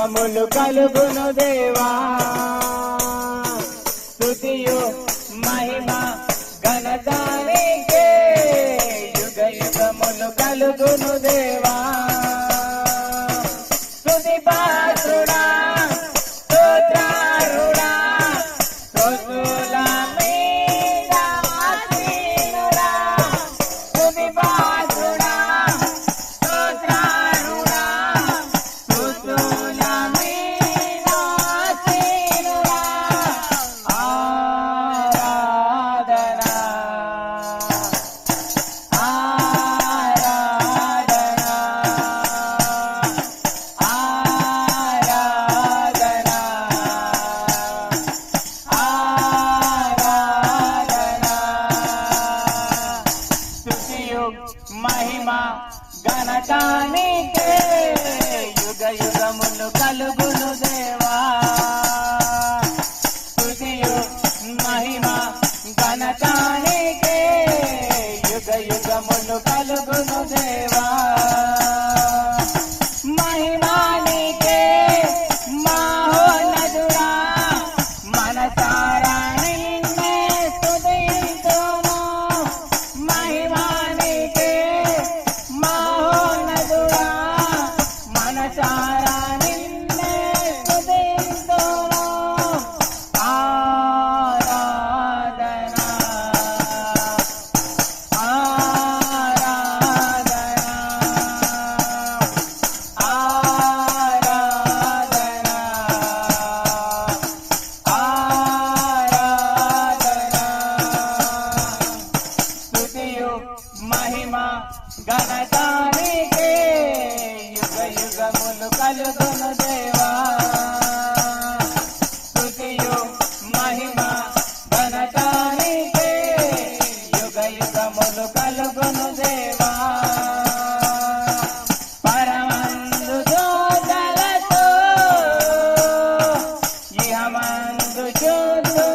యుగములు కలుగును దేవా స్తుతియు మహిమ ఘనత నీకే యుగ యుగములు కలుగును దేవా స్తుతి పాత్రుడా స్తోత్రారుడా స్తుతుల మీద ఆసీనుడా స్తుతి పాత్రుడా స్తోత్రారుడా స్తుతుల మీద ఆసీనుడా ఆరాధన మహిమ ఘనత నీకే యుగ యుగములు కలుగును దేవా స్తుతియు మహిమ ఘనత నీకే యుగ యుగములు కలుగును దేవా మహిమా నీకే మహోన్నతుడా మనసారా నిన్నే స్తుతింతును మహిమా నీకే మహోన్నతుడా మనసారా నిన్నే స్తుతింతును ఆరాధన ఆరాధన ఆరాధన ఆరాధన స్తుతియు మహిమ ఘనత నీకే యుగ యుగములు కలుగును దేవా స్తుతియు మహిమ ఘనత నీకే యుగ యుగములు కలుగును దేవా పరమందు దూతలతో ఇహమందు చూతును